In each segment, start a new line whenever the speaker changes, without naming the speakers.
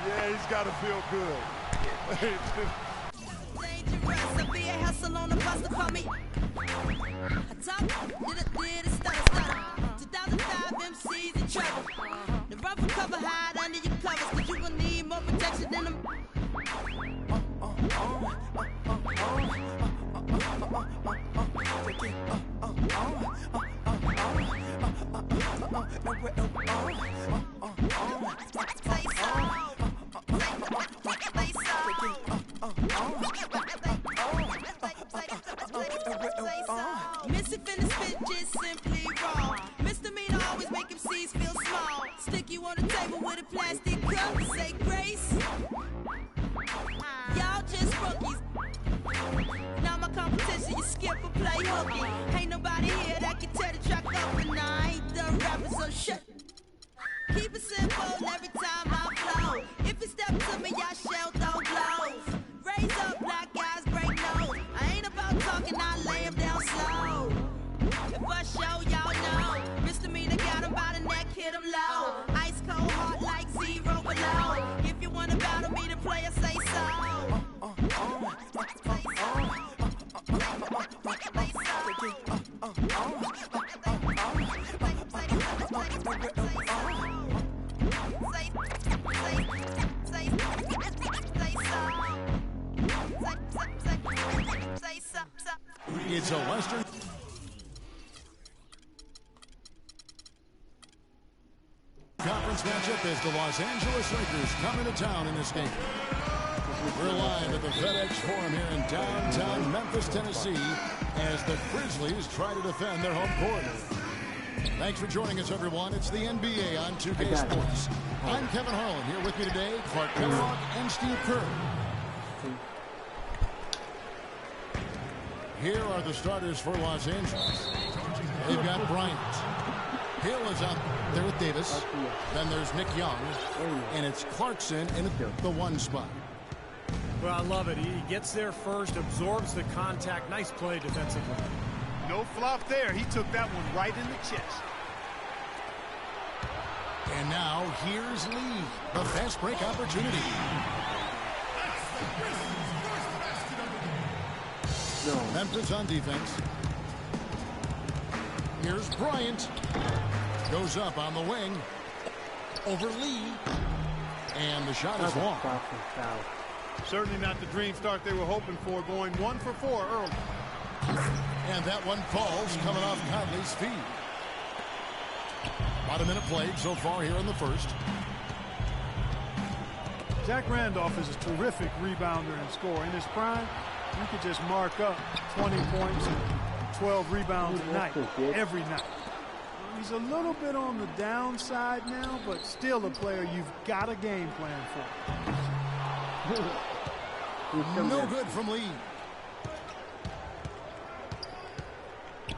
Yeah, he's got to feel good.
Dangerous, I'll be a hustle on the bus to call me. I talk, did it, stutter. 2005 MCs in trouble. The run for cover, hide under your covers, cause you gon' need more protection than them. Missy finna spit just simply wrong. Misdemeanor always make MCs feel small. Stick you on the table with a plastic cup. Say grace. Y'all just rookies. Now my competition, you skip or play hooky. Ain't nobody here that can tear the track up, and I ain't the rapper, so shut. Keep it simple every time I flow. If you step to me, I shall throw blows. Raise up, black guys break nose. I ain't about talking, I lay him down slow. If I show, y'all know. Misdemeanor got him by the neck, hit him low. Ice cold, heart like 0 below. If you wanna battle me, the player say so.
It's a Western Conference matchup as the Los Angeles Lakers come into town in this game. We're live at the FedEx Forum here in downtown Memphis, Tennessee, as the Grizzlies try to defend their home court. Thanks for joining us, everyone. It's the NBA on 2K Sports. I'm Kevin Harlan. Here with me today, Clark Kellogg and Steve Kerr. Here are the starters for Los Angeles. They've got Bryant. Hill is out there with Davis. Then there's Nick Young. And it's Clarkson in the one spot.
Well, I love it. He gets there first, absorbs the contact. Nice play defensively.
No flop there. He took that one right in the chest.
And now here's Lee. The fast break opportunity. Memphis on defense. Here's Bryant. Goes up on the wing. Over Lee. And the shot is long.
Certainly not the dream start they were hoping for, going 1 for 4 early.
And that one falls, coming off Conley's feet. About a minute played so far here in the first.
Zach Randolph is a terrific rebounder and scorer. In his prime, you could just mark up 20 points and 12 rebounds a night, every night. He's a little bit on the downside now, but still a player you've got a game plan for.
No good from Lee.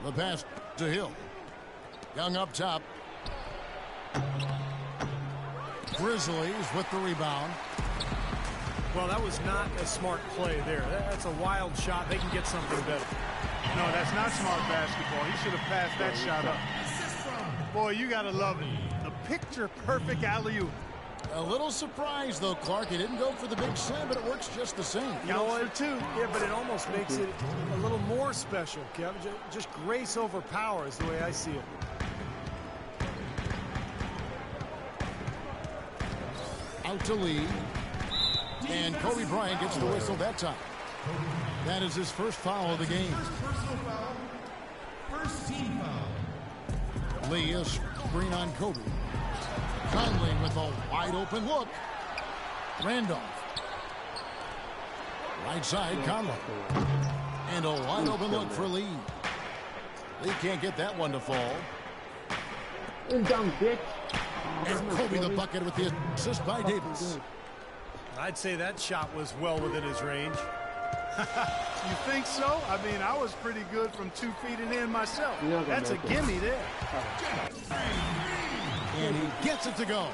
The pass to Hill. Young up top. Grizzlies with the rebound.
Well, that was not a smart play there. That's a wild shot. They can get something better.
No, that's not smart basketball. He should have passed that shot up. Boy, you got to love it. The picture-perfect alley-oop.
A little surprised, though, Clark. He didn't go for the big slam, but it works just the same.
You know what? Yeah, but it almost makes it a little more special, Kevin. Just grace over power is the way I see it.
Out to Lee. And Kobe Bryant gets the whistle that time. That is his first foul of the game.
First team foul.
Lee is screen on Kobe. Conley with a wide open look. Randolph. Right side, Conley. And a wide open look for Lee. Lee can't get that one to fall.
And
Kobe the bucket with the assist by Davis.
I'd say that shot was well within his range.
You think so? I mean, I was pretty good from 2 feet and in myself. That's a gimme there.
And he gets it to go.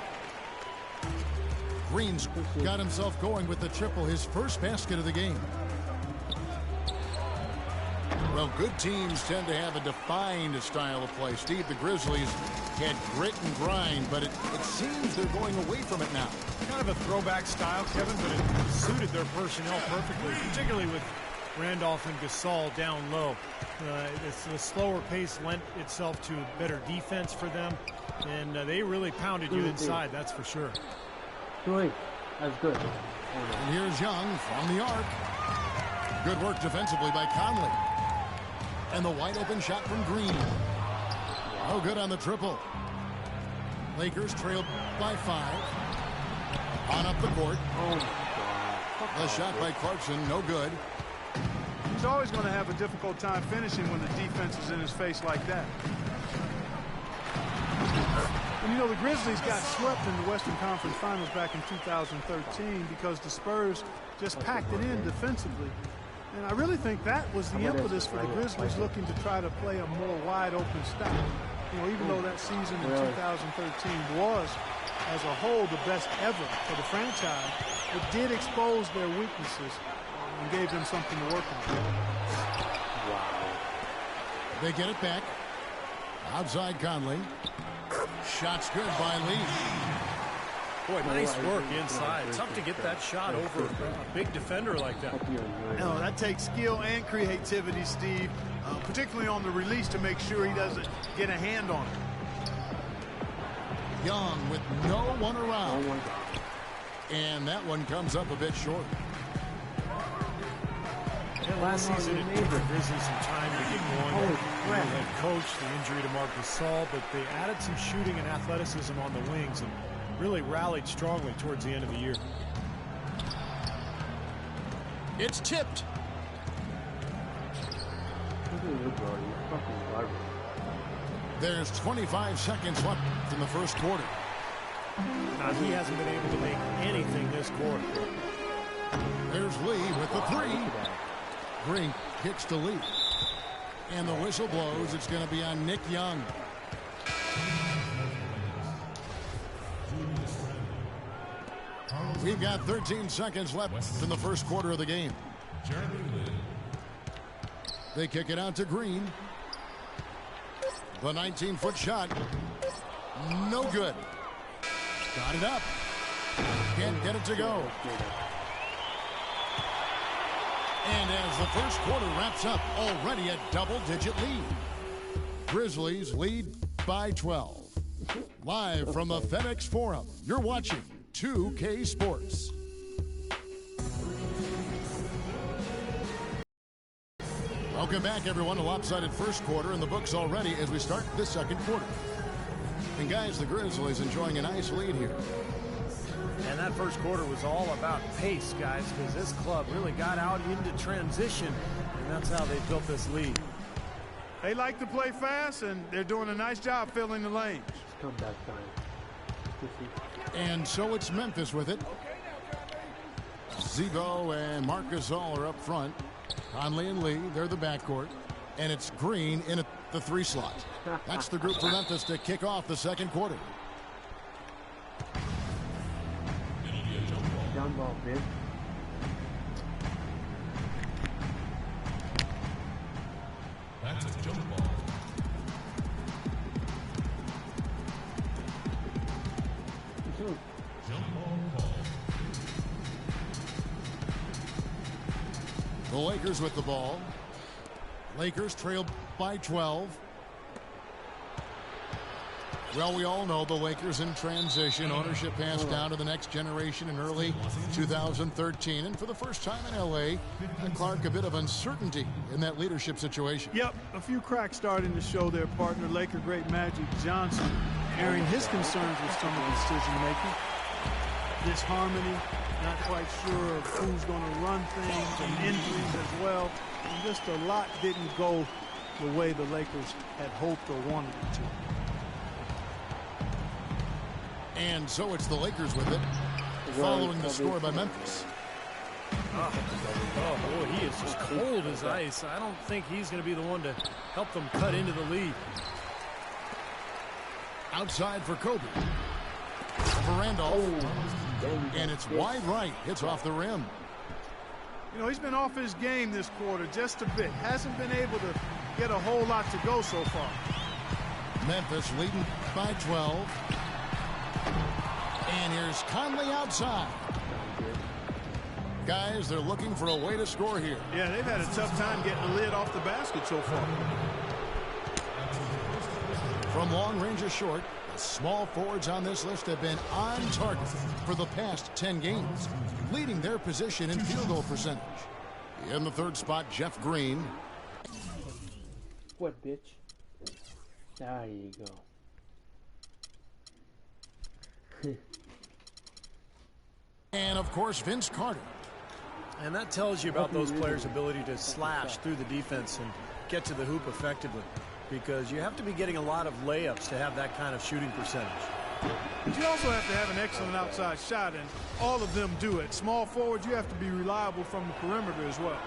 Green's got himself going with the triple, his first basket of the game. Well, good teams tend to have a defined style of play. Steve, the Grizzlies had grit and grind, but it seems they're going away from it now.
Kind of a throwback style, Kevin, but it suited their personnel perfectly, particularly with Randolph and Gasol down low. The slower pace lent itself to better defense for them, and they really pounded you inside, that's for sure.
That's good.
And here's Young from the arc. Good work defensively by Conley. And the wide open shot from Green. No good on the triple. Lakers trailed by 5. On up the court. The shot by Clarkson, no good.
He's always going to have a difficult time finishing when the defense is in his face like that. And you know, the Grizzlies got swept in the Western Conference Finals back in 2013 because the Spurs just packed it in defensively. And I really think that was the impetus for the Grizzlies looking to try to play a more wide-open style. You know, even though that season in 2013 was, as a whole, the best ever for the franchise, it did expose their weaknesses and gave them something to work on.
They get it back. Outside Conley. Shot's good by Lee.
Boy, nice work inside. Tough to get that shot over a big defender like that.
No, that takes skill and creativity, Steve, particularly on the release to make sure he doesn't get a hand on it.
Young with no one around. And that one comes up a bit short.
And last season, it gave the Grizzlies some time to get going. The head coach, the injury to Marc Gasol, but they added some shooting and athleticism on the wings and really rallied strongly towards the end of the year.
It's tipped. There's 25 seconds left in the first quarter.
Now, he hasn't been able to make anything this quarter.
There's Lee with the 3. Green kicks to Lee. And the whistle blows. It's going to be on Nick Young. We've got 13 seconds left in the first quarter of the game. They kick it out to Green. The 19-foot shot. No good. Got it up. Can't get it to go. And as the first quarter wraps up, already a double-digit lead. Grizzlies lead by 12. Live from the FedEx Forum, you're watching 2K Sports. Welcome back, everyone. A lopsided first quarter in the books already as we start this second quarter. And guys, the Grizzlies enjoying a nice lead here.
And that first quarter was all about pace, guys, because this club really got out into transition, and that's how they built this lead.
They like to play fast, and they're doing a nice job filling the lanes.
And so it's Memphis with it. Zebo and Marc Gasol are up front. Conley and Lee, they're the backcourt. And it's Green in at the 3 slot. That's the group for Memphis to kick off the second quarter.
Jump ball, bitch.
That's a jump ball. Jump ball call.
The Lakers with the ball. Lakers trailed by 12. Well, we all know the Lakers in transition. Ownership passed down to the next generation in early 2013. And for the first time in L.A., Clark, a bit of uncertainty in that leadership situation.
Yep, a few cracks starting to show their partner, Laker great Magic Johnson, airing his concerns with some of the decision-making. Disharmony, not quite sure of who's going to run things, and injuries as well. And just a lot didn't go the way the Lakers had hoped or wanted it to.
And so it's the Lakers with it, following the score by Memphis.
Oh, boy, he is just cold as ice. I don't think he's going to be the one to help them cut into the lead.
Outside for Kobe. For Randolph. And it's wide right. Hits off the rim.
You know, he's been off his game this quarter just a bit. Hasn't been able to get a whole lot to go so far.
Memphis leading by 12. And here's Conley outside. Guys, they're looking for a way to score here.
Yeah, they've had a tough time getting the lid off the basket so far.
From long range or short, the small forwards on this list have been on target for the past 10 games, leading their position in field goal percentage. In the third spot, Jeff Green.
What, bitch? There you go.
And, of course, Vince Carter.
And that tells you about those players' ability to slash through the defense and get to the hoop effectively, because you have to be getting a lot of layups to have that kind of shooting percentage.
But you also have to have an excellent outside shot, and all of them do it. Small forwards, you have to be reliable from the perimeter as well.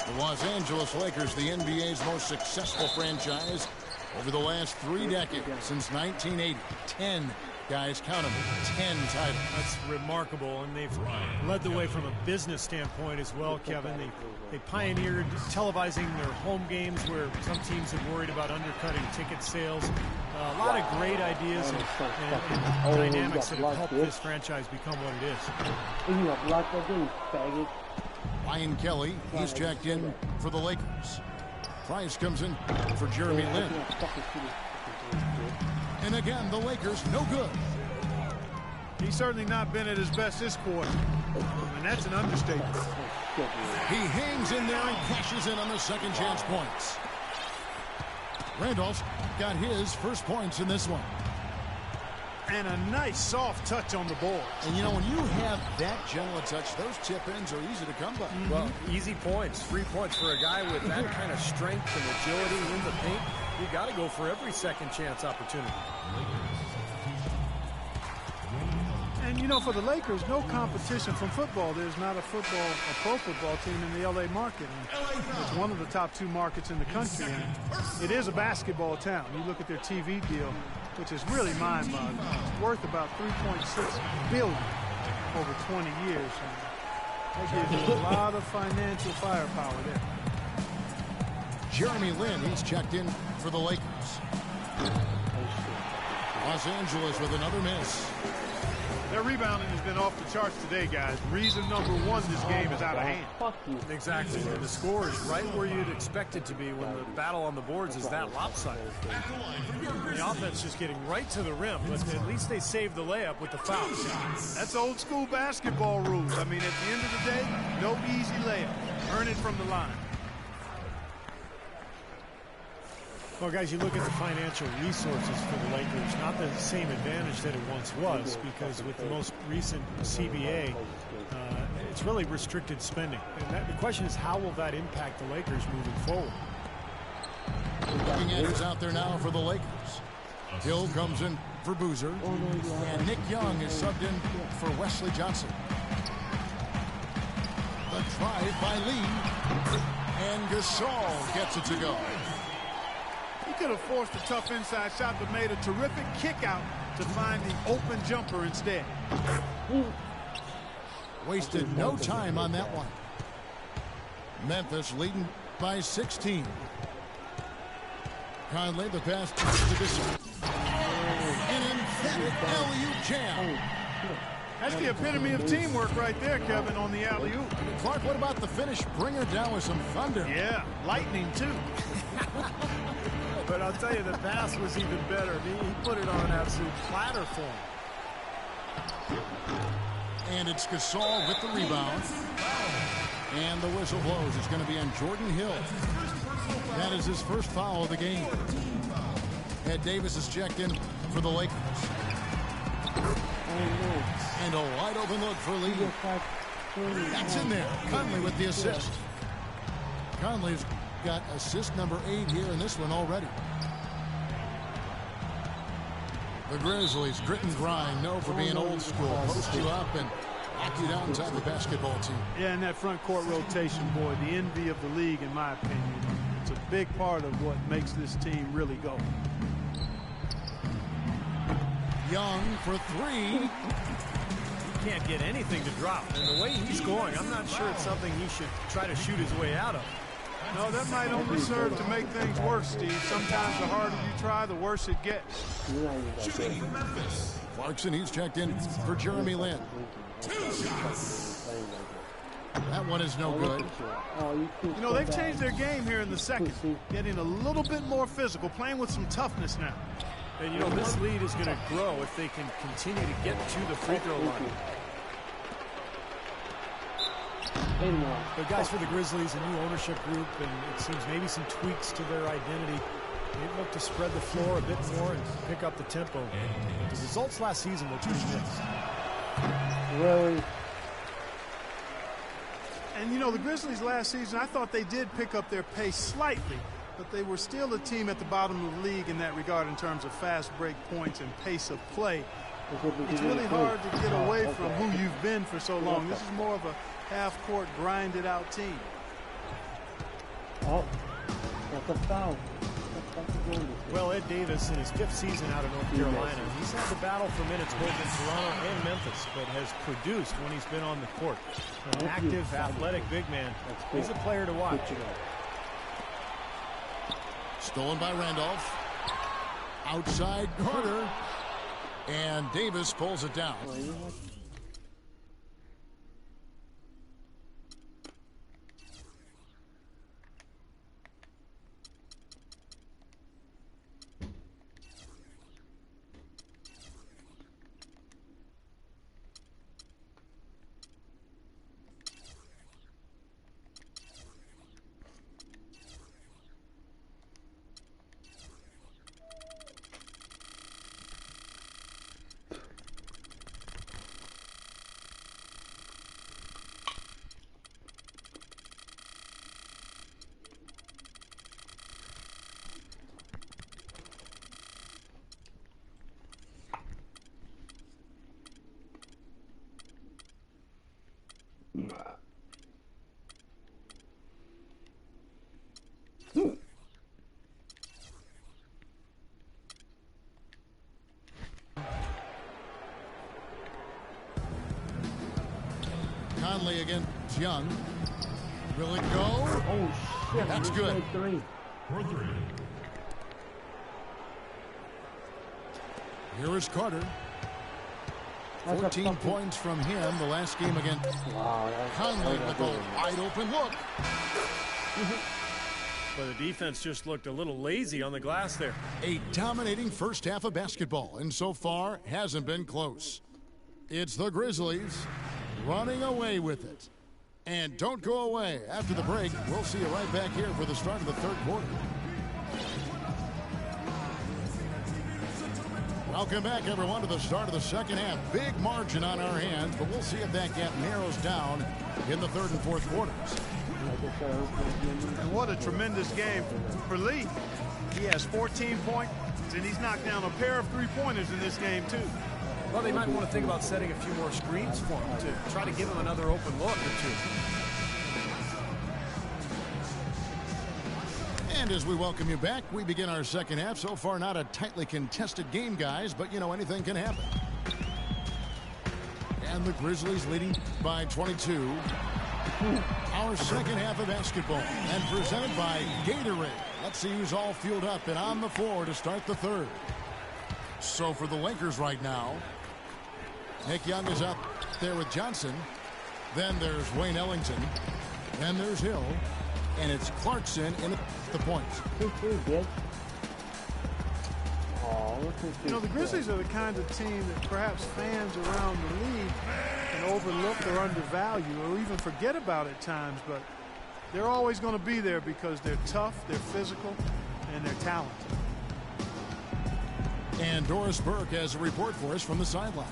The Los Angeles Lakers, the NBA's most successful franchise over the last 3 decades, since 1980. 10 guys, count them, 10 titles.
That's remarkable, and they've led the way from a business standpoint as well, Kevin. They pioneered televising their home games where some teams had worried about undercutting ticket sales. A lot of great ideas and dynamics that have helped this franchise become what it is.
Ryan Kelly, he's checked in for the Lakers. Price comes in for Jeremy Lin. And again, the Lakers, no good.
He's certainly not been at his best this quarter, and that's an understatement.
He hangs in there and cashes in on the second chance points. Randolph's got his first points in this one.
And a nice soft touch on the board.
And you know, when you have that gentle a touch, those tip-ins are easy to come by.
Well, easy points, free points for a guy with that kind of strength and agility in the paint. You got to go for every second chance opportunity.
And you know, for the Lakers, no competition from football. There's not a pro football team in the LA market. And it's one of the top 2 markets in the country. And it is a basketball town. You look at their TV deal, which is really mind-boggling. It's worth about $3.6 billion over 20 years. And that gives you a lot of financial firepower there.
Jeremy Lin, he's checked in for the Lakers. Los Angeles with another miss.
Their rebounding has been off the charts today, guys. Reason number 1, this game is out of hand.
Exactly. The score is right where you'd expect it to be when the battle on the boards is that lopsided. The offense just getting right to the rim, but at least they saved the layup with the foul.
That's old school basketball rules. I mean, at the end of the day, no easy layup. Earn it from the line.
Well, guys, you look at the financial resources for the Lakers, not the same advantage that it once was, because with the most recent CBA, it's really restricted spending. And the question is, how will that impact the Lakers moving forward?
Looking at who's out there now for the Lakers. Hill comes in for Boozer, and Nick Young is subbed in for Wesley Johnson. The drive by Lee, and Gasol gets it to go.
He could have forced a tough inside shot, but made a terrific kick out to find the open jumper instead.
Wasted no time on that one. Memphis leading by 16. Conley, the pass to Gasol. An emphatic alley-oop jam.
That's the epitome of teamwork right there, Kevin, on the alley-oop.
Clark, what about the finish? Bring her down with some thunder.
Yeah, lightning, too.
But I'll tell you, the pass was even better. He put it on an absolute platter for him.
And it's Gasol with the rebound. And the whistle blows. It's going to be on Jordan Hill. That is his first foul of the game. Ed Davis is checked in for the Lakers. And a wide open look for Lee. That's in there. Conley with the assist. Conley's got assist number 8 here in this one already. The Grizzlies, grit and grind, known for being old school. Post you up and lock you down inside the basketball team.
Yeah, and that front court rotation, boy, the envy of the league, in my opinion. It's a big part of what makes this team really go.
Young for 3.
He can't get anything to drop. And the way he's scoring, I'm not sure it's something he should try to shoot his way out of.
No, that might only serve to make things worse, Steve. Sometimes the harder you try, the worse it gets.
Shooting for Memphis.
Clarkson, he's checked in for Jeremy Lin.
2 shots.
That one is no good.
You know, they've changed their game here in the second, getting a little bit more physical, playing with some toughness now.
And, you know, this lead is going to grow if they can continue to get to the free throw line. But, guys, for the Grizzlies, a new ownership group, and it seems maybe some tweaks to their identity. They look to spread the floor a bit more and pick up the tempo. The results last season were too mixed.
Really?
And, you know, the Grizzlies last season, I thought they did pick up their pace slightly, but they were still a team at the bottom of the league in that regard in terms of fast break points and pace of play. It's really hard to get away from who you've been for so long. This is more of a half-court, grinded-out team.
Oh, that's a foul.
Well, Ed Davis, in his 5th season out of North Carolina, he's had to battle for minutes both in Toronto and Memphis, but has produced when he's been on the court. An active, athletic big man. He's a player to watch.
Stolen by Randolph. Outside Carter. And Davis pulls it down. Conley against Young. Will it go?
Oh, shit.
That's good.
For 3.
Here is Carter. 14 points from him the last game against Conley with a wide open look.
But the defense just looked a little lazy on the glass there.
A dominating first half of basketball, and so far hasn't been close. It's the Grizzlies running away with it. And don't go away. After the break, we'll see you right back here for the start of the third quarter. Welcome back, everyone, to the start of the second half. Big margin on our hands, but we'll see if that gap narrows down in the third and fourth quarters.
And what a tremendous game for Lee. He has 14 points, and he's knocked down a pair of three-pointers in this game, too.
Well, they might want to think about setting a few more screens for him to try to give him another open look or two.
And as we welcome you back, we begin our second half. So far, not a tightly contested game, guys, but, you know, anything can happen. And the Grizzlies leading by 22. Our second half of basketball, and presented by Gatorade. Let's see who's all fueled up and on the floor to start the third. So for the Lakers right now, Nick Young is up there with Johnson. Then there's Wayne Ellington. Then there's Hill. And it's Clarkson in the points.
You know, the Grizzlies are the kind of team that perhaps fans around the league can overlook or undervalue or even forget about at times, but they're always going to be there because they're tough, they're physical, and they're talented.
And Doris Burke has a report for us from the sideline.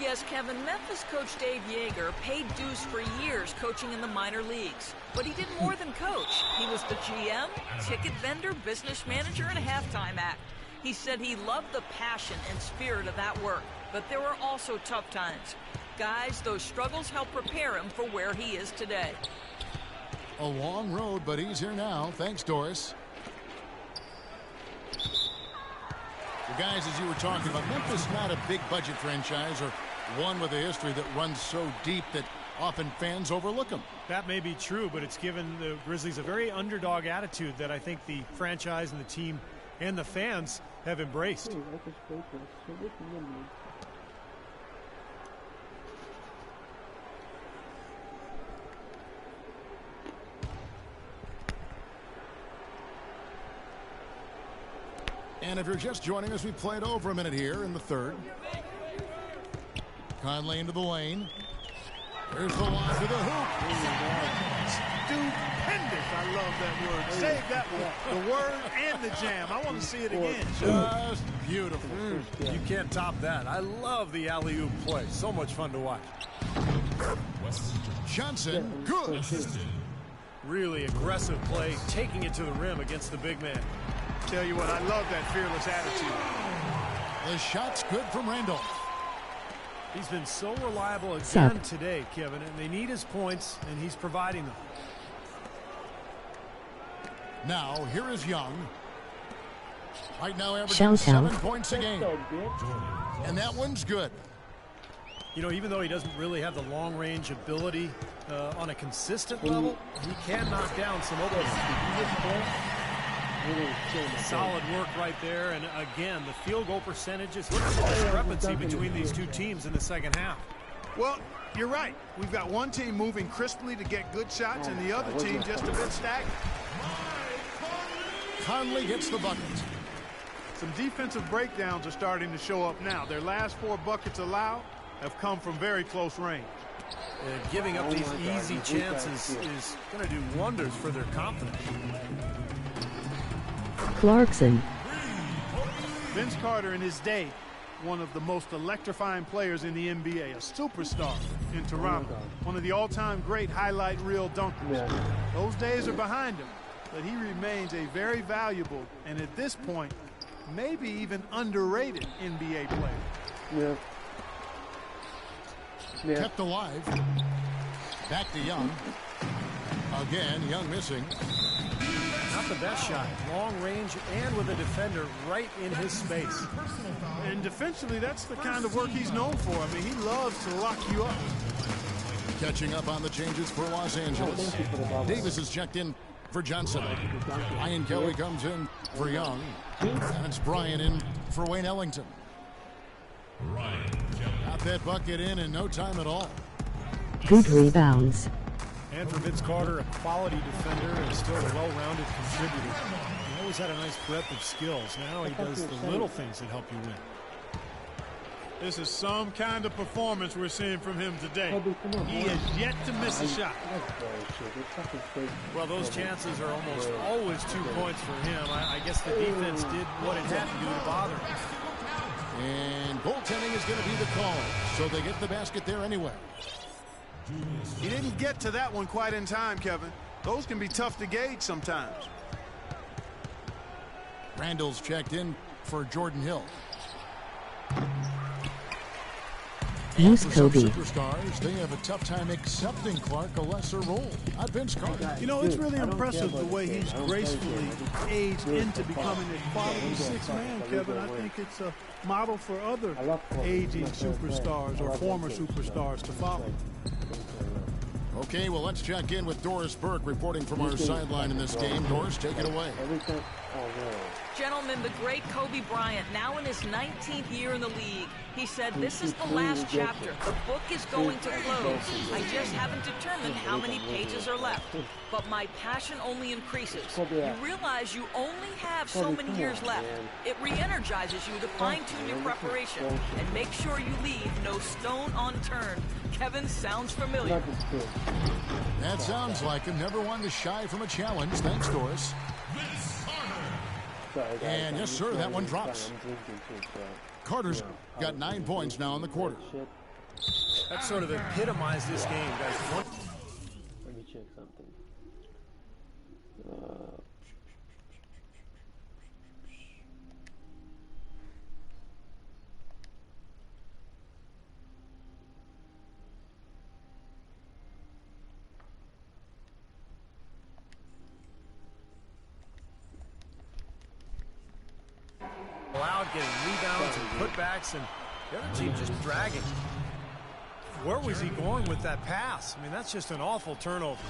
Yes, Kevin, Memphis coach Dave Yeager paid dues for years coaching in the minor leagues. But he did more than coach. He was the GM, ticket vendor, business manager, and halftime act. He said he loved the passion and spirit of that work, but there were also tough times. Guys, those struggles helped prepare him for where he is today.
A long road, but he's here now. Thanks, Doris. Well, guys, as you were talking about, Memphis not a big budget franchise or one with a history that runs so deep that Often fans overlook him.
That may be true, but it's given the Grizzlies a very underdog attitude that I think the franchise and the team and the fans have embraced.
And if you're just joining us, we played over a minute here in the third. Conley into the lane. Here's the line to the hoop.
Stupendous. I love that word. Save that one. The word and the jam. I want to see it again.
Just beautiful.
You can't top that. I love the alley-oop play. So much fun to watch.
Johnson, good.
Really aggressive play, taking it to the rim against the big man.
Tell you what, I love that fearless attitude.
The shot's good from Randolph.
He's been so reliable again today, Kevin, and they need his points, and he's providing them.
Now, here is Young. Right now, averaging 7 points a game. And that one's good.
You know, even though he doesn't really have the long-range ability on a consistent level, he can knock down some openings. Solid work right there, and again, the field goal percentages. Look at the discrepancy between these two teams in the second half.
Well, you're right. We've got one team moving crisply to get good shots, and the other team just a bit stagnant.
Conley gets the bucket.
Some defensive breakdowns are starting to show up now. Their last 4 buckets allowed have come from very close range.
Giving up these easy chances is going to do wonders for their confidence.
Clarkson.
Vince Carter in his day, one of the most electrifying players in the NBA, a superstar in Toronto, one of the all-time great highlight reel dunkers. Those days are behind him, but he remains a very valuable and at this point, maybe even underrated NBA player.
Kept alive. Back to Young. Again, Young missing.
Not the best shot. Long range and with a defender right in his space.
And defensively, that's the kind of work he's known for. I mean, he loves to lock you up.
Catching up on the changes for Los Angeles. Davis is checked in for Johnson. Ian Kelly comes in for Young. And it's Bryant in for Wayne Ellington. Got that bucket in no time at all.
Good rebounds.
And for Vince Carter, a quality defender and still a well-rounded contributor. He always had a nice breadth of skills. Now he does the little things that help you win.
This is some kind of performance we're seeing from him today. He has yet to miss a shot.
Well, those chances are almost always 2 points for him. I guess the defense did what it had to do to bother him.
And goaltending is going to be the call. So they get the basket there anyway.
He didn't get to that one quite in time, Kevin. Those can be tough to gauge sometimes.
Randall's checked in for Jordan Hill.
Use
For
Kobe.
some superstars, they have a tough time accepting Clark a lesser role. Not Vince Carter.
You know, it's really impressive the way he's gracefully aged into becoming a quality 6 man, Kevin. I think it's a model for other aging superstars or former superstars to follow.
Okay, well, let's check in with Doris Burke reporting from our sideline in this game. Doris, take it away.
Gentlemen, the great Kobe Bryant, now in his 19th year in the league, he said, "This is the last chapter. The book is going to close. I just haven't determined how many pages are left. But my passion only increases. You realize you only have so many years left. It re-energizes you to fine-tune your preparation and make sure you leave no stone unturned." Kevin, sounds familiar.
That sounds like him. Never one to shy from a challenge. Thanks, Doris. And yes, sir, that one drops. Carter's got 9 points now in the quarter.
That sort of epitomized this game, guys.
Let me check something.
Allowed, getting rebounds and putbacks, and the other team just dragging. Where was he going with that pass? I mean, that's just an awful turnover.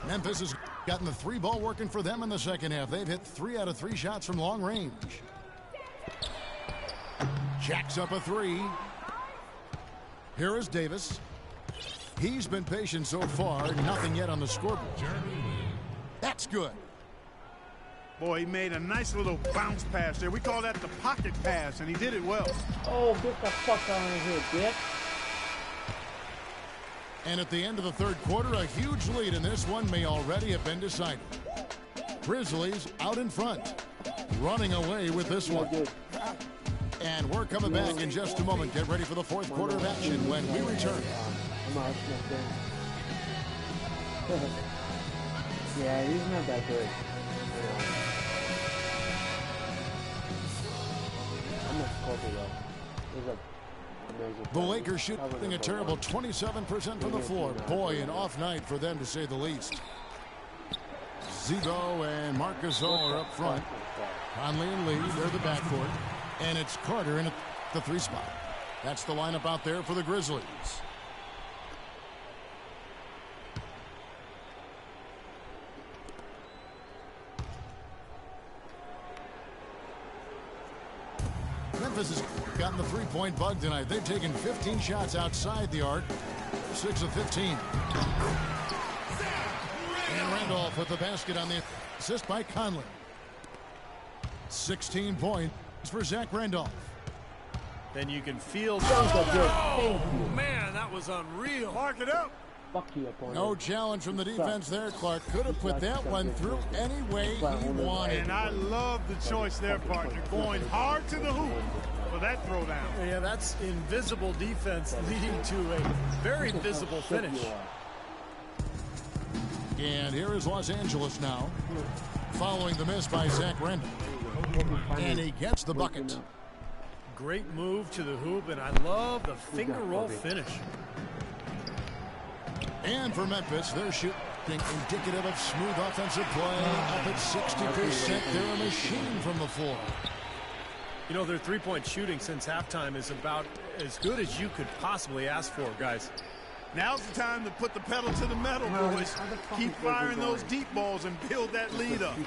Memphis has gotten the 3-ball working for them in the second half. They've hit 3 out of 3 shots from long range. Jacks up a 3. Here is Davis. He's been patient so far. Nothing yet on the scoreboard. That's good.
Boy, he made a nice little bounce pass there. We call that the pocket pass, and he did it well.
Oh, get the fuck out of here, bitch.
And at the end of the third quarter, a huge lead in this one may already have been decided. Grizzlies out in front, running away with this one. And we're coming back in just a moment. Get ready for the fourth quarter of action when we return.
Yeah, he's not that good. I'm a Scorpio.
The Lakers shooting a terrible 27% from the floor. Boy, an off night for them, to say the least. Zebo and Marc Gasol are up front. Conley and Lee, they're the backcourt. And it's Carter in at the 3 spot. That's the lineup out there for the Grizzlies. Memphis has gotten the 3-point bug tonight. They've taken 15 shots outside the arc, 6 of 15. And Randolph with the basket on the assist by Conley. 16 points for Zach Randolph.
Then you can feel.
Oh,
man, that was unreal.
Mark it up.
Fuck you, opponent.
No challenge from the defense there. Clark could have put that one through any way he wanted.
And I love the choice there, partner. Going hard to the hoop for that throwdown.
Yeah, that's invisible defense leading to a very visible finish.
And here is Los Angeles now, following the miss by Zach Randolph. And he gets the bucket.
Great move to the hoop, and I love the finger roll finish.
And for Memphis, they're shooting indicative of smooth offensive play. Up at 60%. They're a machine from the floor.
You know, their 3-point shooting since halftime is about as good as you could possibly ask for, guys.
Now's the time to put the pedal to the metal, boys. Keep firing those deep balls and build that lead up.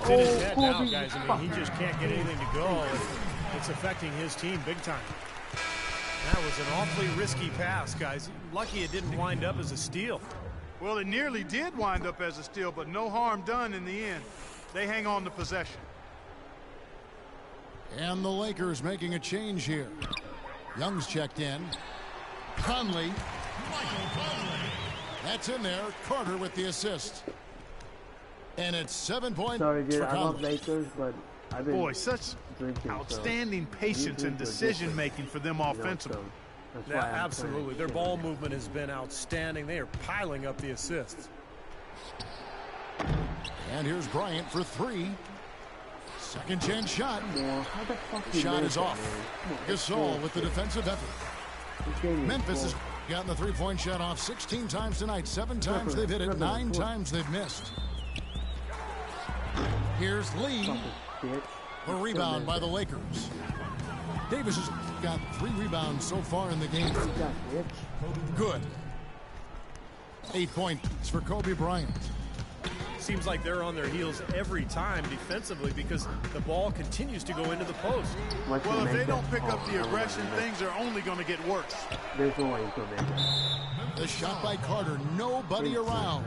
It's in his head now, guys. I mean, he just can't get anything to go. It's affecting his team big time. That was an awfully risky pass, guys. Lucky it didn't wind up as a steal.
Well, it nearly did wind up as a steal, but no harm done in the end. They hang on to possession.
And the Lakers making a change here. Young's checked in. Conley. That's in there. Carter with the assist. And it's 7 points.
Sorry, dude,
for
I
Conley.
love Lakers, but I've been
Such
drinking,
outstanding patience and decision-making for them offensively.
Yeah, absolutely. Their ball movement has been outstanding. They are piling up the assists.
And here's Bryant for 3. Second chance shot.
How the fuck
Shot is off. Gasol with the defensive effort. Memphis has gotten the 3-point shot off 16 times tonight. 7 times they've hit it. 9 times they've missed. Here's Lee. A rebound by the Lakers. Davis has got 3 rebounds so far in the game. Good. 8 points for Kobe Bryant.
Seems like they're on their heels every time defensively because the ball continues to go into the post.
Well, if they don't pick up the aggression, things are only going to get worse.
There's no way he's going to make it.
The shot by Carter. Nobody around.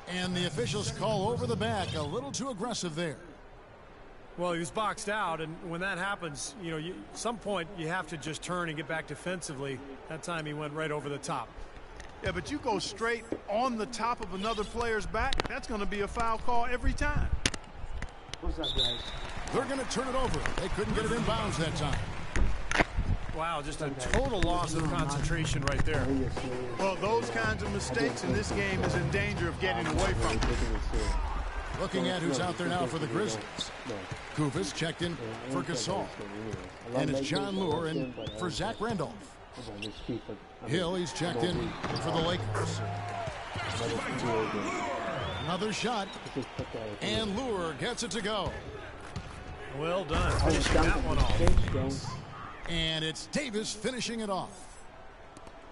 And the officials call over the back. A little too aggressive there.
Well, he was boxed out, and when that happens, you know, some point you have to just turn and get back defensively. That time he went right over the top.
Yeah, but you go straight on the top of another player's back, that's going to be a foul call every time.
What's up, guys?
They're going to turn it over. They couldn't get it in bounds that time.
Wow, just a total loss of concentration right there.
Well, those kinds of mistakes in this game is in danger of getting away from them.
Looking at who's out there now for the Grizzlies. Kufis checked in for Gasol. And it's John Lure in for Zach Randolph. Hill, he's checked in for the Lakers. Another shot. And Lure gets it to go.
Well done. Finishing that one off.
And it's Davis finishing it off.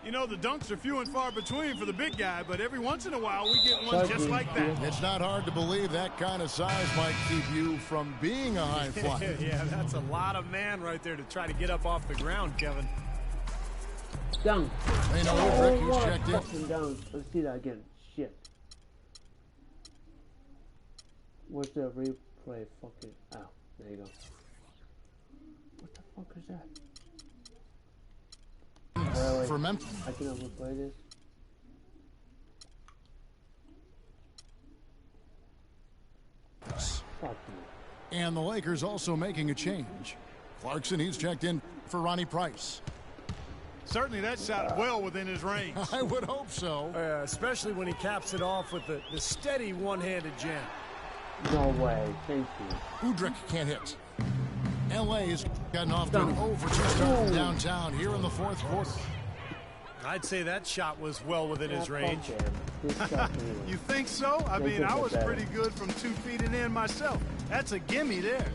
You know, the dunks are few and far between for the big guy, but every once in a while we get one just like that.
It's not hard to believe that kind of size might keep you from being a high flyer.
Yeah, that's a lot of man right there to try to get up off the ground, Kevin.
Dunk.
They know Rick, who's checked in.
Fucking dunk. Let's see that again. Shit. Where's the replay? Fucking. Oh, there you go. What the fuck is that?
For Memphis.
I cannot replay this. Fuck you.
And the Lakers also making a change. Clarkson, he's checked in for Ronnie Price.
Certainly that shot well within his range.
I would hope so.
Especially when he caps it off with the steady one-handed jam.
No way. Thank you.
Udrich can't hit. LA's gotten off to an 0 for 2 start downtown here in the fourth quarter.
I'd say that shot was well within his range.
You think so? I mean, I was pretty good from 2 feet and in myself. That's a gimme there.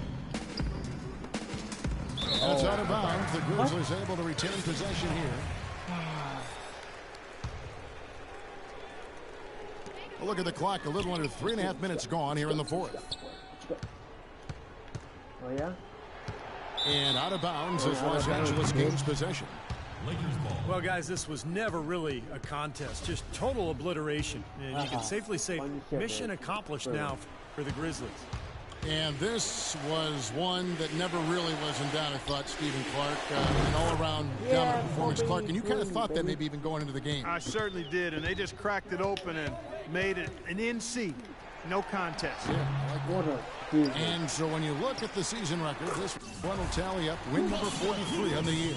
That's out of bounds. The Grizzlies able to retain possession here. A look at the clock. A little under 3.5 minutes gone here in the fourth.
Oh, yeah?
And out of bounds is Los Angeles gains possession.
Well, guys, this was never really a contest, just total obliteration. And you can safely say mission accomplished now for the Grizzlies.
And this was one that never really was in doubt, I thought, Stephen Clark. An all-around dominant performance. Clark, and you kind of thought that maybe even going into the game.
I certainly did, and they just cracked it open and made it an NC. No contest.
Yeah, and so when you look at the season record, this one will tally up win number 43 on the year.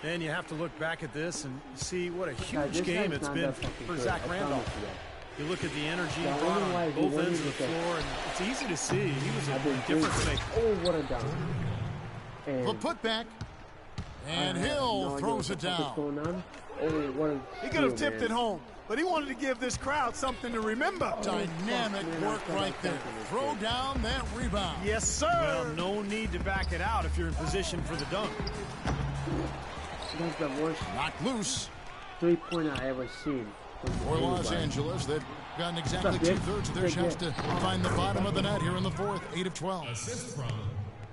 And you have to look back at this and see what a huge game it's been for Zach Randolph. You look at the energy he brought on both ends of the floor, and it's easy to see he was a difference maker.
Oh, what a dunk.
The putback. And Hill throws it down.
He could have tipped it home, but he wanted to give this crowd something to remember.
Dynamic work right there. Throw down that rebound.
Yes, sir.
Well, no need to back it out if you're in position for the dunk.
That's the worst
Knocked loose.
three-pointer I ever seen.
For Los Angeles, they've gotten exactly 2/3 of their shots to find the bottom of the net here in the fourth, 8 of 12.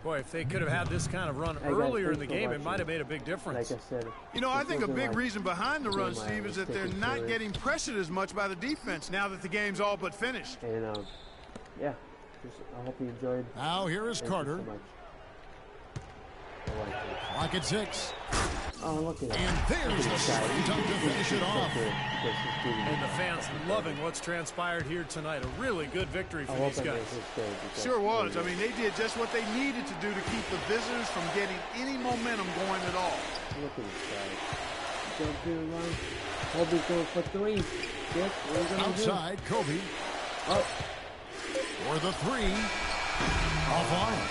Boy, if they could have had this kind of run earlier in the game, it might have made a big difference.
Like I said,
you know, I think a big reason behind the run, Steve, is that they're not getting pressured as much by the defense now that the game's all but finished.
And, yeah, I hope you enjoyed.
Now here is Carter. Clock at 6.
Oh, look at that.
And there's the slam dunk to finish it off.
And the fans loving what's transpired here tonight. A really good victory for these guys.
Sure was. I mean, they did just what they needed to do to keep the visitors from getting any momentum going at all.
Look at this guy. Going through the line. Kobe's going for 3. Yes, what are we gonna
outside,
do?
Kobe.
Oh.
For the 3. Offline.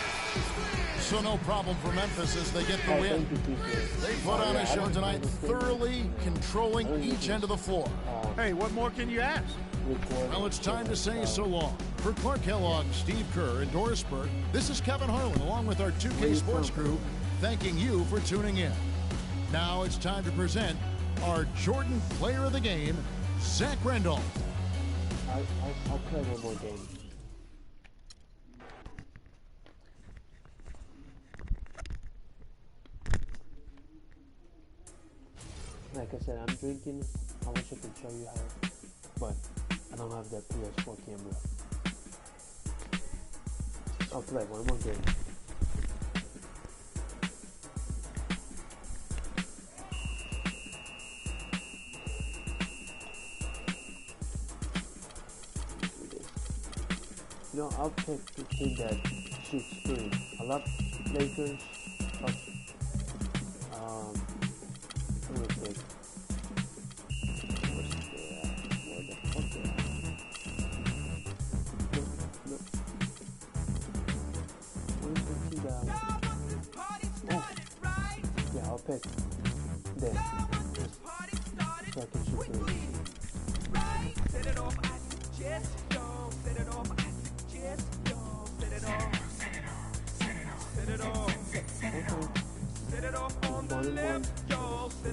So no problem for Memphis as they get the win. They put on a show tonight, thoroughly controlling each end of the floor.
Hey, what more can you ask?
Well, it's time to say so long. For Clark Kellogg, Steve Kerr, and Doris Burke, this is Kevin Harlan along with our 2K Sports crew thanking you for tuning in. Now it's time to present our Jordan Player of the Game, Zach Randolph.
I'll play one more game. Like I said, I'm drinking. I wish I could show you how, but I don't have that PS4 camera. I'll play one more game. You know, I'll pick the team that shoots 3. I love Lakers. Let me think. Where the fuck they at? Look. Where's the team that oh. Yeah, I'll pick them. So I can shoot 3.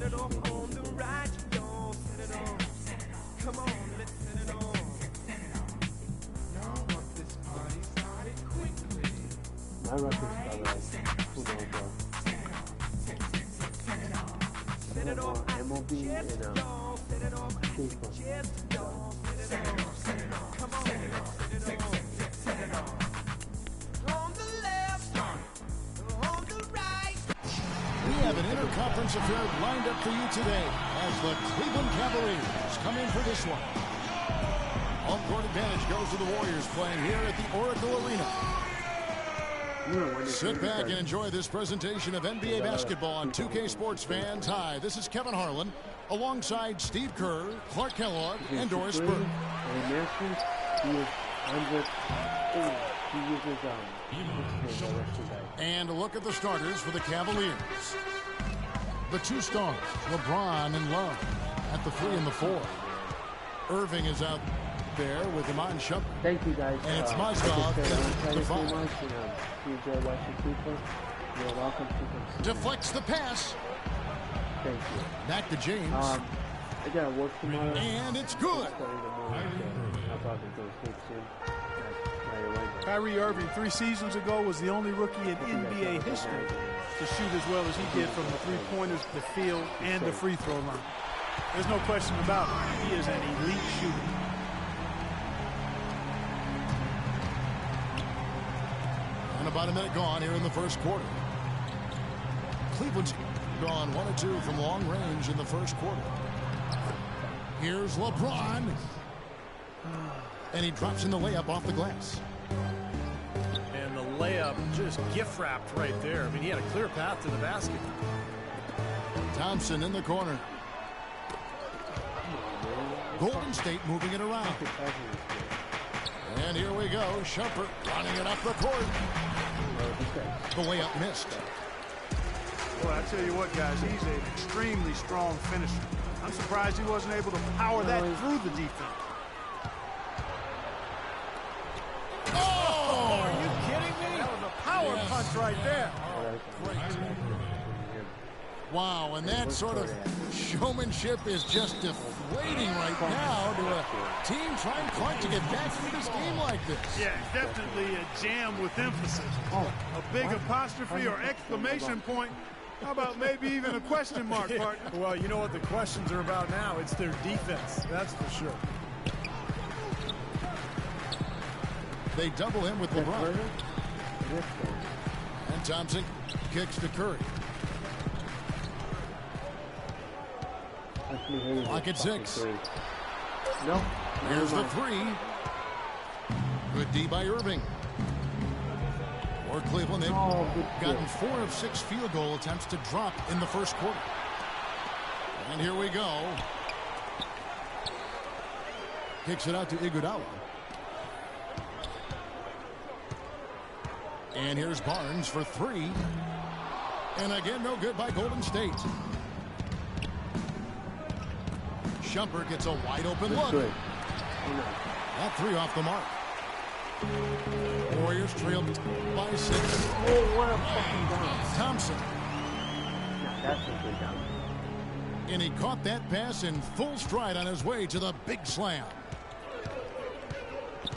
My record's probably like, who knows what. I have more MLB and FIFA.
We have an interconference affair lined up for you today as the Cleveland Cavaliers come in for this one. Home court advantage goes to the Warriors playing here at the Oracle Arena. Sit back and enjoy this presentation of NBA basketball on 2K Sports fans. Hi, this is Kevin Harlan alongside Steve Kerr, Clark Kellogg, and Doris Burke. And a look at the starters for the Cavaliers. The two stars, LeBron and Love, at the 3 and the 4. Irving is out there with Iman Shumpert.
Thank you guys.
And it's Mozgov at the 5.
If you enjoy watching FIFA, you're welcome to come.
Deflects the pass.
Thank you.
Back to James.
I gotta work tomorrow.
And it's good.
I'll probably go sleep soon.
Kyrie Irving 3 seasons ago was the only rookie in NBA history to shoot as well as he did from the three-pointers, the field, and the free throw line. There's no question about it. He is an elite shooter.
And about a minute gone here in the first quarter. Cleveland's gone 1 or 2 from long range in the first quarter. Here's LeBron. And he drops in the layup off the glass.
And the layup just gift wrapped right there. I mean, he had a clear path to the basket.
Thompson in the corner. Golden State moving it around. And here we go. Shumpert running it up the court. The layup missed.
Boy, I tell you what, guys, he's an extremely strong finisher. I'm surprised he wasn't able to power that through the defense.
Oh!
Are you kidding me? That was a power punch right there.
Great. Wow, and that sort of showmanship is just deflating right now to a team trying Clark to get back into this game like this.
Yeah, definitely a jam with emphasis. A big apostrophe or exclamation point. How about maybe even a question mark, partner?
Well, you know what the questions are about now? It's their defense, that's for sure.
They double him with LeBron. And Thompson kicks to Curry. Lock at 6.
No.
Here's the 3. Good D by Irving. For Cleveland, they've gotten 4 of 6 field goal attempts to drop in the first quarter. And here we go. Kicks it out to Iguodala. And here's Barnes for 3. And again, no good by Golden State. Shumpert gets a wide open look. That 3 off the mark. Warriors trailed by 6.
Oh, what a fucking down.
Thompson.
Yeah, that's a good down.
And he caught that pass in full stride on his way to the big slam.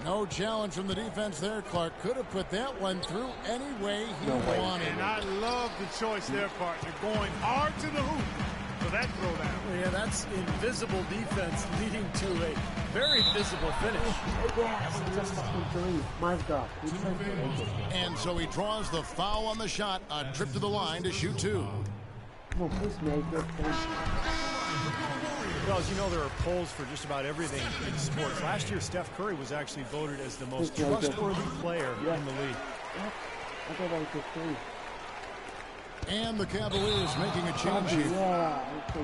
No challenge from the defense there. Clark could have put that one through any way he wanted.
And I love the choice there, partner, going hard to the hoop for that throwdown.
Yeah, that's invisible defense leading to a very visible finish.
And so he draws the foul on the shot. A trip to the line to shoot 2.
Come on, please make it.
Well, as you know, there are polls for just about everything in sports. Last year, Steph Curry was actually voted as the most trustworthy player in the league.
I thought I was 3.
And the Cavaliers making a change here.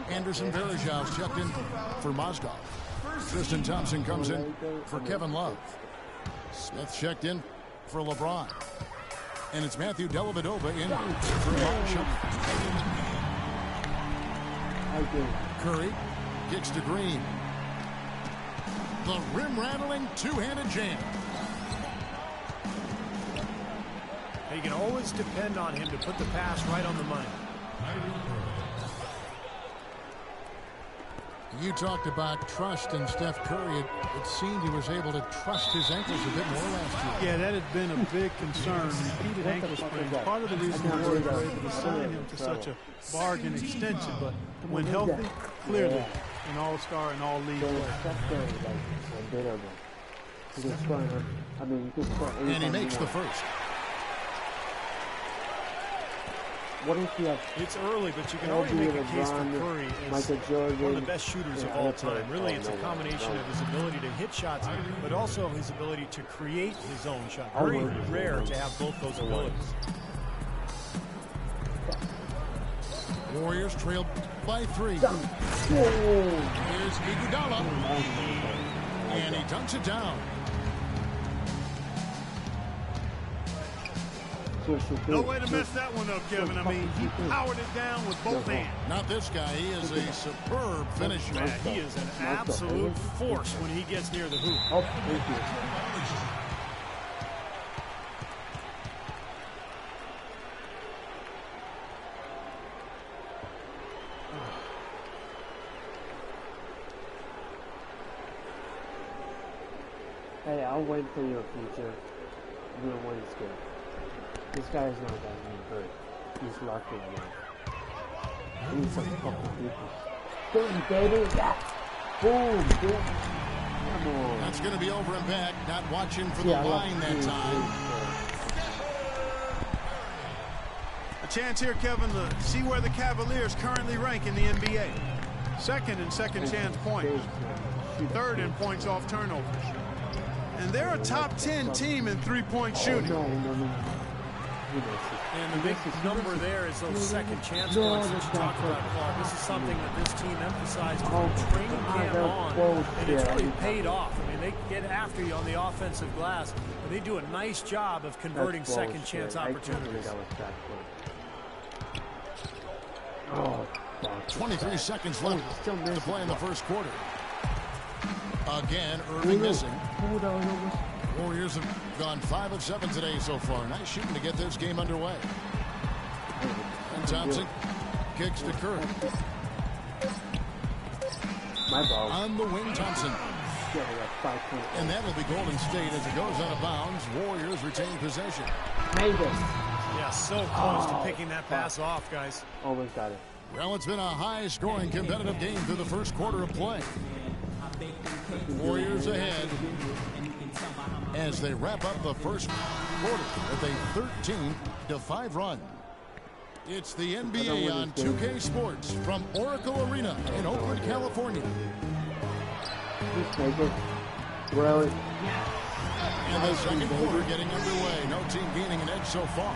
Anderson Varejão's checked in for Mozgov. Tristan Thompson comes in for Kevin Love. Smith checked in for LeBron. And it's Matthew Dellavedova in for Iman Shumpert. Curry kicks to Green. The rim-rattling two-handed jam.
You can always depend on him to put the pass right on the money.
You talked about trust in Steph Curry. It seemed he was able to trust his ankles a bit more last year.
Yeah, that had been a big concern. Repeated ankle sprains. Part of the reason the Warriors were able to sign him to such a bargain extension, but when healthy, clearly an all-star and all-league player.
And he makes the first.
What if you have?
It's early, but you can already make a case for Curry as one of the best shooters of all time. Really, it's a combination of his ability to hit shots, but also his ability to create his own shot. Very rare to have both those abilities.
Warriors trailed by 3. Here's Iguodala. And he dunks it down.
No way to mess that one up, Kevin. I mean, he powered it down with both hands.
Not this guy. He is a superb finisher.
Man, he is an absolute force when he gets near the hoop.
Oh, thank you. Hey, I'll wait for your future. You don't win this game. This guy is not that good. He's lucky enough. He's some fucking defense. Boom, baby! Yeah! Boom, dude! Come on.
That's going to be over and back. Not watching for the line that time.
A chance here, Kevin, to see where the Cavaliers currently rank in the NBA. Second in second chance points. Third in points off turnovers. And they're a top 10 team in three-point shooting.
And the big number there is those second chance points that you talked about, Clark. This is something that this team emphasized from training camp on, and it's really paid off. I mean, they get after you on the offensive glass, but they do a nice job of converting second chance opportunities.
23 seconds left to play in the first quarter. Again, Irving missing. Warriors have gone 5 of 7 today so far. Nice shooting to get this game underway. And Thompson kicks to Curry. On the wing, Thompson. And that'll be Golden State as it goes out of bounds. Warriors retain possession.
Yeah, so close to picking that pass off, guys.
Almost got it.
Well, it's been a high-scoring, competitive game through the first quarter of play. Warriors ahead as they wrap up the first quarter with a 13-5 run. It's the NBA on 2K Sports from Oracle Arena in Oakland, California.
Really?
And the second quarter getting underway. No team gaining an edge so far.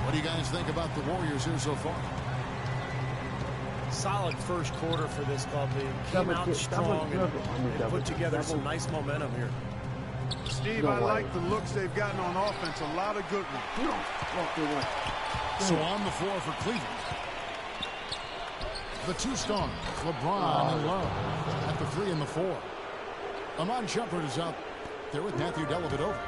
What do you guys think about the Warriors here so far?
Solid first quarter for this club. They came out strong and put together some nice momentum here.
Steve, I like the looks they've gotten on offense. A lot of good ones.
So on the floor for Cleveland. The 2 stars, LeBron and Love at the 3 and the 4. Amon Shumpert is out there with Matthew Dellavedova.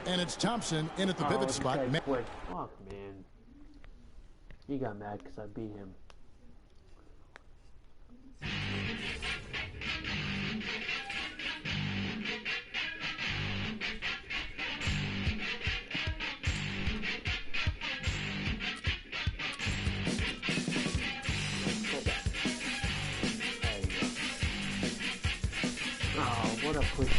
And it's Thompson in at the pivot spot.
Fuck, man. He got mad because I beat him. Oh, what a push.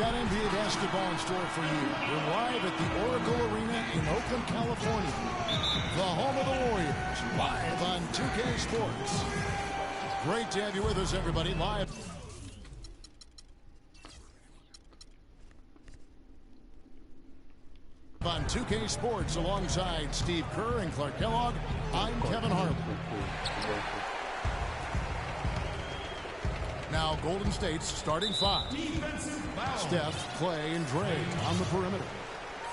got NBA basketball in store for you. We're live at the Oracle Arena in Oakland, California. The home of the Warriors, live on 2K Sports. Great to have you with us, everybody, live. On 2K Sports alongside Steve Kerr and Clark Kellogg, I'm Kevin Harlan. Now Golden State's starting five. Steph, Clay, and Dre on the perimeter.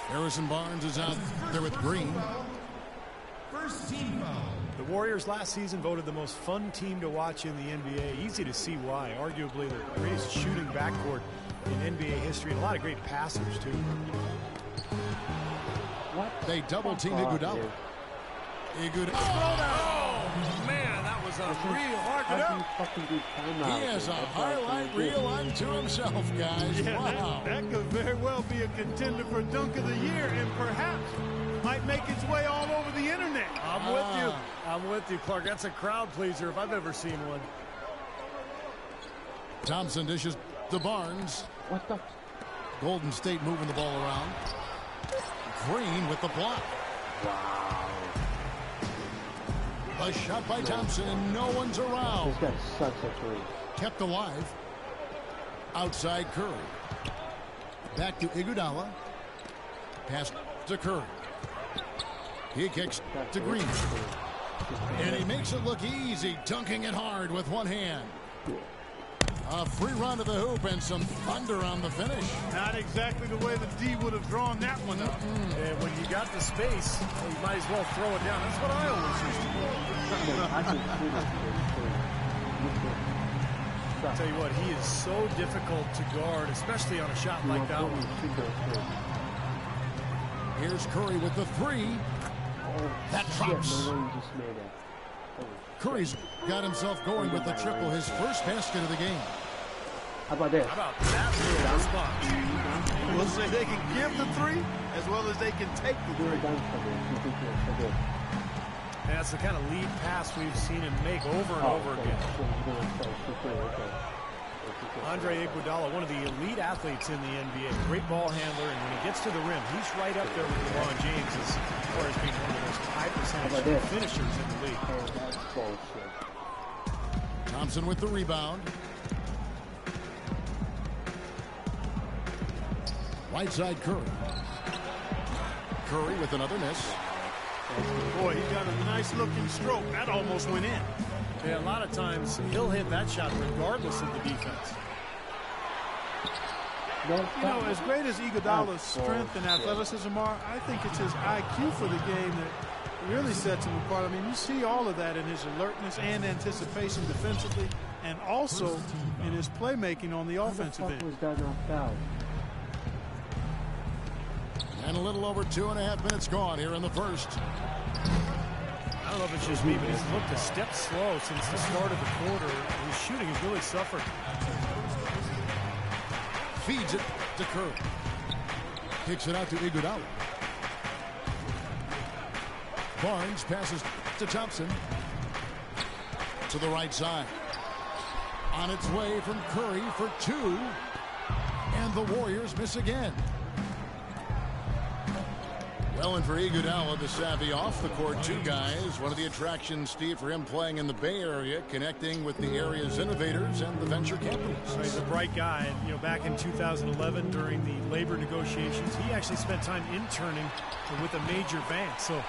Harrison Barnes is out there with Green.
First team foul.
The Warriors last season voted the most fun team to watch in the NBA. Easy to see why. Arguably the greatest shooting backcourt in NBA history, and a lot of great passers too.
They double-team Iguodala.
Oh, man, that was unreal.
He has a highlight reel unto himself, guys.
Yeah,
wow.
that could very well be a contender for Dunk of the Year, and perhaps might make its way all over the internet.
I'm with you. I'm with you, Clark. That's a crowd pleaser if I've ever seen one.
Thompson dishes to Barnes.
What the?
Golden State moving the ball around. Green with the block.
Wow.
A shot by Thompson, and no one's around.
This guy's such a three.
Kept alive. Outside Curry. Back to Iguodala. Pass to Curry. He kicks to Green. And he makes it look easy, dunking it hard with one hand. A free run to the hoop and some thunder on the finish.
Not exactly the way the D would have drawn that one up.
And when you got the space, you might as well throw it down. That's what I always used to do. I'll tell you what, he is so difficult to guard, especially on a shot like that one.
Here's Curry with the three. That drops. Curry's got himself going with the triple, his first basket of the game.
How about this?
How about that little response?
We'll say they can give the three as well as they can take the three.
And that's the kind of lead pass we've seen him make over and over again. Andre Iguodala, one of the elite athletes in the NBA, great ball handler, and when he gets to the rim, he's right up there with LeBron James as far as being one of the most high percentage finishers in the league.
Thompson with the rebound. Right side Curry. Curry with another miss.
Boy, he got a nice looking stroke. That almost went in.
Yeah, a lot of times he'll hit that shot regardless of the defense.
You know, as great as Iguodala's strength and athleticism are, I think it's his IQ for the game that really sets him apart. I mean, you see all of that in his alertness and anticipation defensively, and also in his playmaking on the offensive end.
And a little over 2.5 minutes gone here in the first.
I don't know if it's just me, but he's looked a step slow since the start of the quarter. His shooting has really suffered.
Feeds it to Curry. Kicks it out to Iguodala. Barnes passes to Thompson. To the right side. On its way from Curry for two. And the Warriors miss again. Well, and for Iguodala, the savvy off-the-court two guys. One of the attractions, Steve, for him playing in the Bay Area, connecting with the area's innovators and the venture capitalists.
So he's a bright guy. And, you know, back in 2011 during the labor negotiations, he actually spent time interning with a major bank. So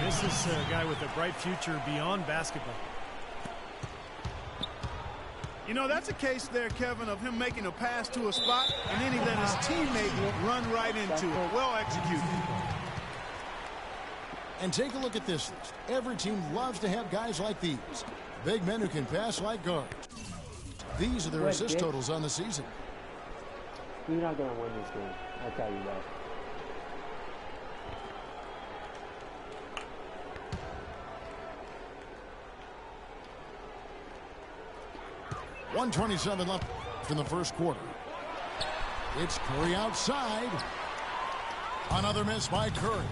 this is a guy with a bright future beyond basketball.
You know, that's a case there, Kevin, of him making a pass to a spot, and then he let his teammate run right into it. Well executed.
And take a look at this list. Every team loves to have guys like these. Big men who can pass like guards. These are their assist totals on the season.
You're not going to win this game. I'll tell you that.
.127 left in the first quarter. It's Curry outside. Another miss by Curry.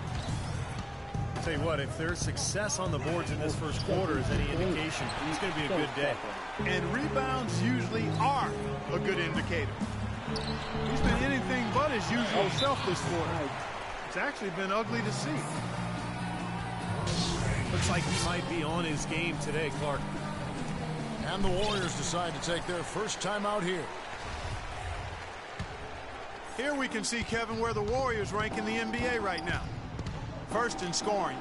I'll tell you what, if there's success on the boards in this first quarter is any indication, it's going to be a good day.
And rebounds usually are a good indicator. He's been anything but his usual self this quarter. It's actually been ugly to see.
Looks like he might be on his game today, Clark.
And the Warriors decide to take their first time out here.
Here we can see, Kevin, where the Warriors rank in the NBA right now. First in scoring,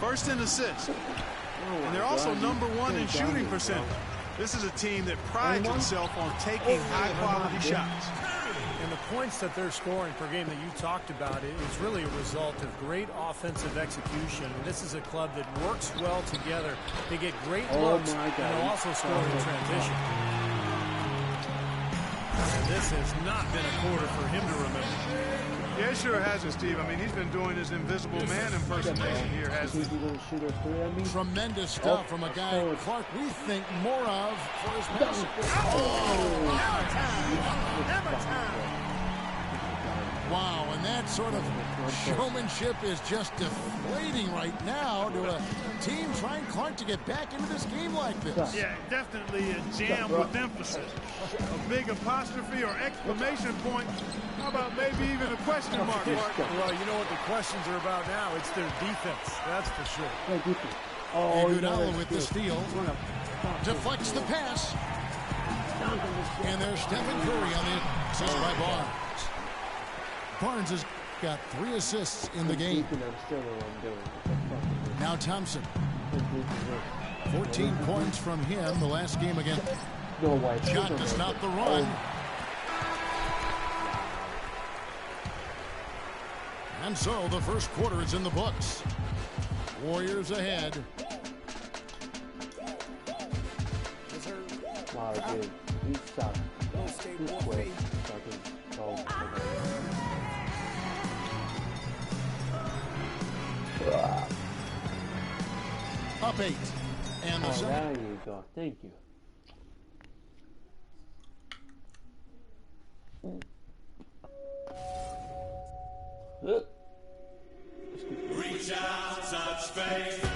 first in assists, and they're also #1 in shooting percentage. This is a team that prides itself on taking high-quality shots.
And the points that they're scoring per game that you talked about is really a result of great offensive execution. And this is a club that works well together. They get great looks, and they'll also score in transition. And this has not been a quarter for him to remember.
Yeah, it sure hasn't, Steve. I mean, he's been doing his invisible man impersonation here, hasn't he?
Tremendous stuff from a guy, Clark, we think more of for his passing. Hammer time. Wow, and that sort of showmanship is just deflating right now to a team trying, Clark, to get back into this game like this.
Yeah, definitely a jam with emphasis. A big apostrophe or exclamation point. How about maybe even a question mark, Mark?
Well, you know what the questions are about now? It's their defense, that's for sure.
Iguodala with the steal. Deflects the pass. And there's Stephen Curry on the assist by Barnes. Barnes has got 3 assists in the game. Now Thompson. 14 points from him the last game again. Shot to stop the run. And so the first quarter is in the books. Warriors ahead.
Wow, dude. He sucked. He quit.
Up 8. And the
there you go. Thank you.
Reach out, touch faith.